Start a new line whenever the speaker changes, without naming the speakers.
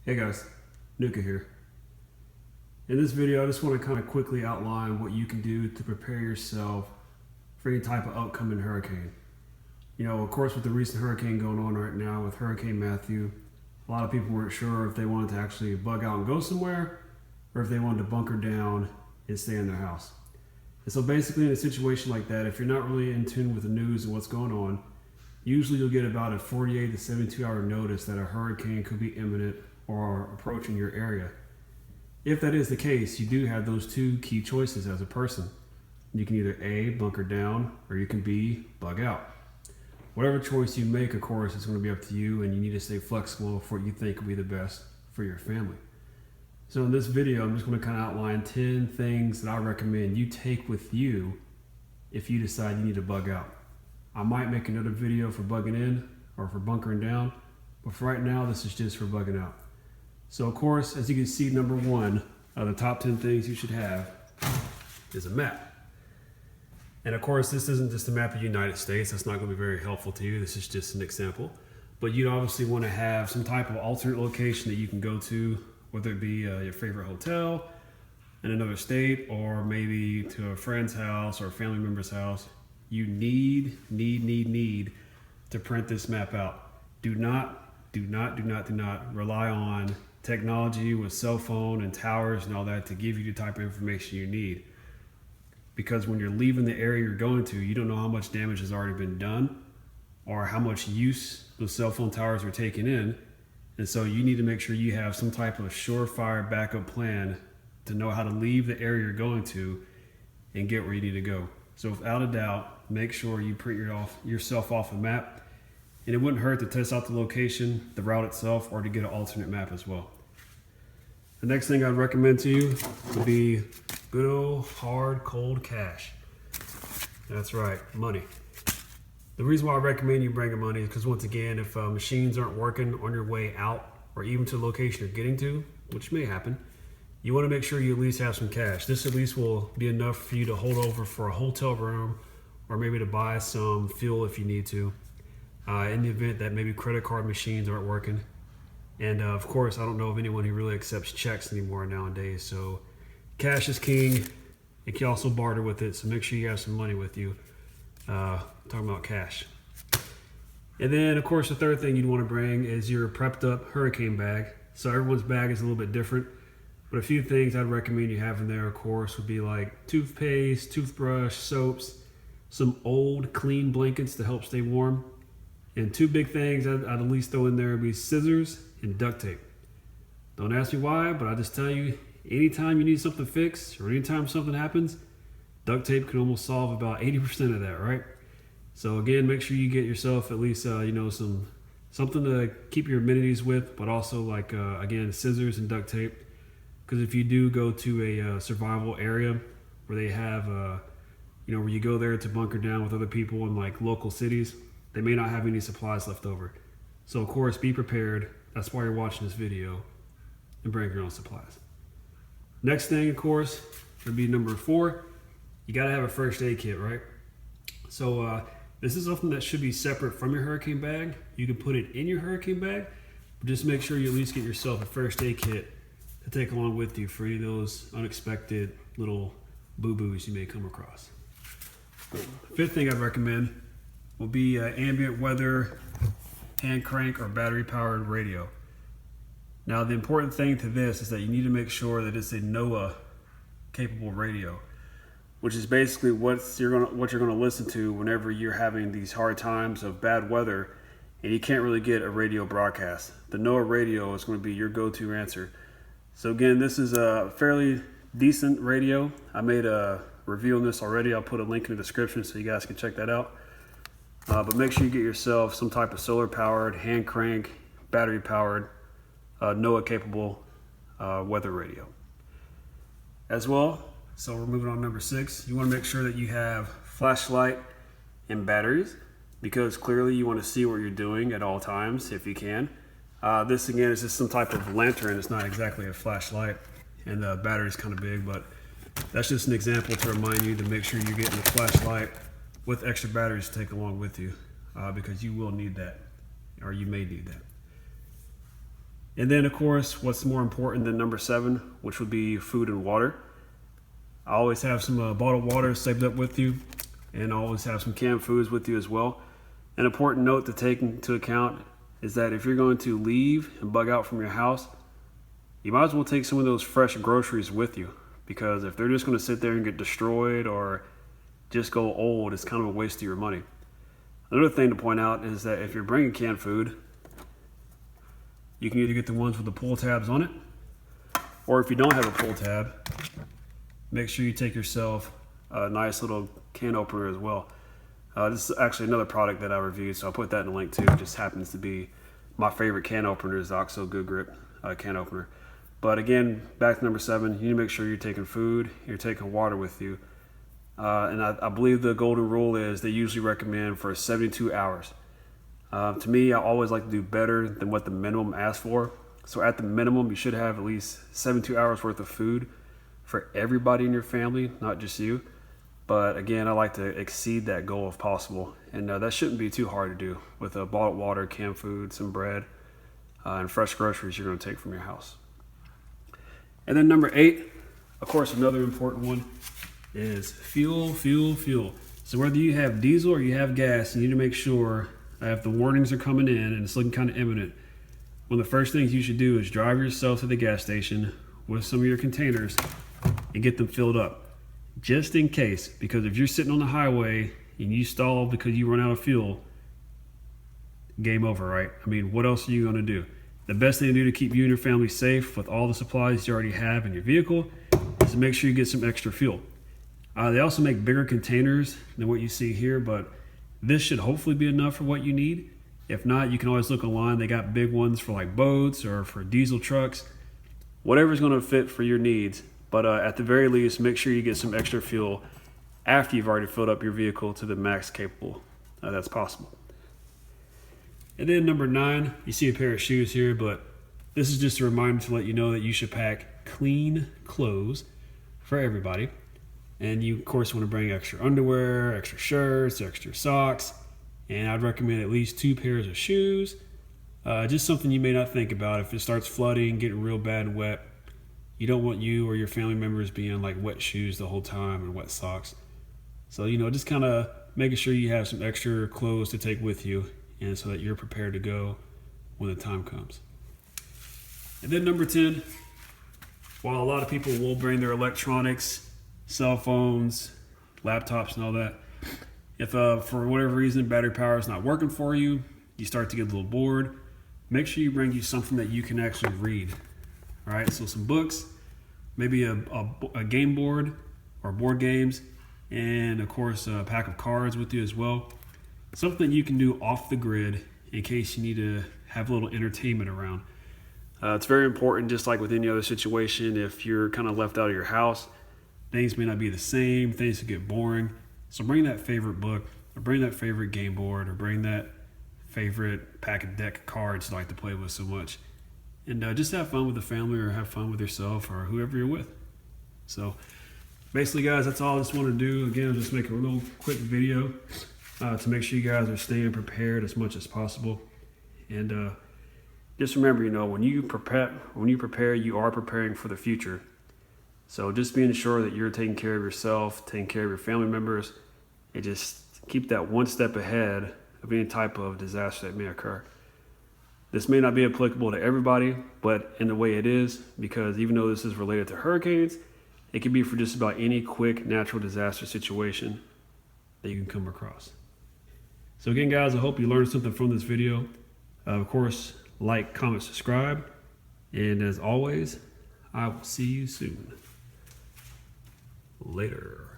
Hey guys, Nuka here. In this video, I just want to kind of quickly outline what you can do to prepare yourself for any type of upcoming hurricane. You know, of course, with the recent hurricane going on right now with Hurricane Matthew, a lot of people weren't sure if they wanted to actually bug out and go somewhere or if they wanted to bunker down and stay in their house. And so basically in a situation like that, if you're not really in tune with the news and what's going on, usually you'll get about a 48 to 72 hour notice that a hurricane could be imminent or approaching your area. If that is the case, you do have those two key choices as a person. You can either A, bunker down, or you can B, bug out. Whatever choice you make, of course, is going to be up to you, and you need to stay flexible for what you think will be the best for your family. So in this video, I'm just going to kind of outline 10 things that I recommend you take with you if you decide you need to bug out. I might make another video for bugging in or for bunkering down, but for right now, this is just for bugging out. So of course, as you can see, number one of the top 10 things you should have is a map. And of course, this isn't just a map of the United States. That's not going to be very helpful to you. This is just an example. But you'd obviously want to have some type of alternate location that you can go to, whether it be your favorite hotel in another state or maybe to a friend's house or a family member's house. You need to print this map out. Do not rely on technology with cell phone and towers and all that to give you the type of information you need. Because when you're leaving the area you're going to, you don't know how much damage has already been done or how much use those cell phone towers are taking in. And so you need to make sure you have some type of surefire backup plan to know how to leave the area you're going to and get where you need to go. So without a doubt, make sure you print yourself off a map. And it wouldn't hurt to test out the location, the route itself, or to get an alternate map as well. The next thing I'd recommend to you would be good old hard, cold cash. That's right, money. The reason why I recommend you bring money is because once again, if machines aren't working on your way out or even to the location you're getting to, which may happen, you want to make sure you at least have some cash. This at least will be enough for you to hold over for a hotel room or maybe to buy some fuel if you need to. In the event that maybe credit card machines aren't working. And of course, I don't know of anyone who really accepts checks anymore nowadays. So cash is king. You can also barter with it. So make sure you have some money with you. Talking about cash. And then of course, the third thing you'd want to bring is your prepped up hurricane bag. So everyone's bag is a little bit different. But a few things I'd recommend you have in there, of course, would be like toothpaste, toothbrush, soaps, some old clean blankets to help stay warm. And two big things I'd at least throw in there would be scissors and duct tape. Don't ask me why, but I just tell you, anytime you need something fixed or anytime something happens, duct tape can almost solve about 80% of that, right? So again, make sure you get yourself at least something to keep your amenities with, but also like again, scissors and duct tape. Because if you do go to a survival area where they have where you go there to bunker down with other people in like local cities, they may not have any supplies left over. So of course, be prepared. That's why you're watching this video, and bring your own supplies. Next thing, of course, would be number 4. You gotta have a first aid kit, right? So this is something that should be separate from your hurricane bag. You can put it in your hurricane bag, but just make sure you at least get yourself a first aid kit to take along with you for any of those unexpected little boo-boos you may come across. Fifth thing I'd recommend will be ambient weather, hand crank, or battery powered radio. Now the important thing to this is that you need to make sure that it's a NOAA capable radio, which is basically what you're gonna listen to whenever you're having these hard times of bad weather and you can't really get a radio broadcast. The NOAA radio is going to be your go-to answer. So again, this is a fairly decent radio. I made a review on this already. I'll put a link in the description so you guys can check that out. But make sure you get yourself some type of solar powered, hand crank, battery powered, NOAA capable weather radio as well. So we're moving on to number 6. You want to make sure that you have flashlight and batteries, because clearly you want to see what you're doing at all times if you can. This again is just some type of lantern. It's not exactly a flashlight, and the battery is kind of big, but that's just an example to remind you to make sure you're getting the flashlight with extra batteries to take along with you, because you will need that, or you may need that. And then of course, what's more important than number 7, which would be food and water. I always have some bottled water saved up with you, and I always have some canned foods with you as well. An important note to take into account is that if you're going to leave and bug out from your house, you might as well take some of those fresh groceries with you, because if they're just going to sit there and get destroyed or just go old, it's kind of a waste of your money. Another thing to point out is that if you're bringing canned food, you can either get the ones with the pull tabs on it, or if you don't have a pull tab, make sure you take yourself a nice little can opener as well. This is actually another product that I reviewed, so I'll put that in the link too. It just happens to be my favorite can opener is the OXO Good Grip can opener. But again, back to number 7, you need to make sure you're taking food, you're taking water with you. And I believe the golden rule is they usually recommend for 72 hours. To me, I always like to do better than what the minimum asks for. So at the minimum, you should have at least 72 hours worth of food for everybody in your family, not just you. But again, I like to exceed that goal if possible. And that shouldn't be too hard to do with a bottled water, canned food, some bread, and fresh groceries you're going to take from your house. And then number 8, of course, another important one is fuel. So whether you have diesel or you have gas, you need to make sure that if the warnings are coming in and it's looking kind of imminent, one of the first things you should do is drive yourself to the gas station with some of your containers and get them filled up. Just in case, because if you're sitting on the highway and you stall because you run out of fuel, game over, right? I mean, what else are you going to do? The best thing to do to keep you and your family safe with all the supplies you already have in your vehicle is to make sure you get some extra fuel. They also make bigger containers than what you see here, but this should hopefully be enough for what you need. If not, you can always look online. They got big ones for like boats or for diesel trucks, whatever's going to fit for your needs. But at the very least, make sure you get some extra fuel after you've already filled up your vehicle to the max capable that's possible. And then number 9, you see a pair of shoes here, but this is just a reminder to let you know that you should pack clean clothes for everybody. And you, of course, want to bring extra underwear, extra shirts, extra socks, and I'd recommend at least 2 pairs of shoes. Just something you may not think about. If it starts flooding, getting real bad and wet, you don't want you or your family members being like wet shoes the whole time and wet socks. So, just kind of making sure you have some extra clothes to take with you, and so that you're prepared to go when the time comes. And then number 10, while a lot of people will bring their electronics, cell phones, laptops and all that, if for whatever reason battery power is not working for you, you start to get a little bored, make sure you bring you something that you can actually read. All right, so some books, maybe a game board or board games, and of course a pack of cards with you as well. Something you can do off the grid in case you need to have a little entertainment around. It's very important, just like with any other situation, if you're kind of left out of your house, things may not be the same, things will get boring. So bring that favorite book, or bring that favorite game board, or bring that favorite pack of deck of cards you like to play with so much. And just have fun with the family, or have fun with yourself, or whoever you're with. So basically, guys, that's all I just want to do. Again, just make a real quick video to make sure you guys are staying prepared as much as possible. And just remember, when you prepare, you are preparing for the future. So just being sure that you're taking care of yourself, taking care of your family members, and just keep that one step ahead of any type of disaster that may occur. This may not be applicable to everybody, but in the way it is, because even though this is related to hurricanes, it can be for just about any quick natural disaster situation that you can come across. So again, guys, I hope you learned something from this video. Of course, like, comment, subscribe. And as always, I will see you soon. Later.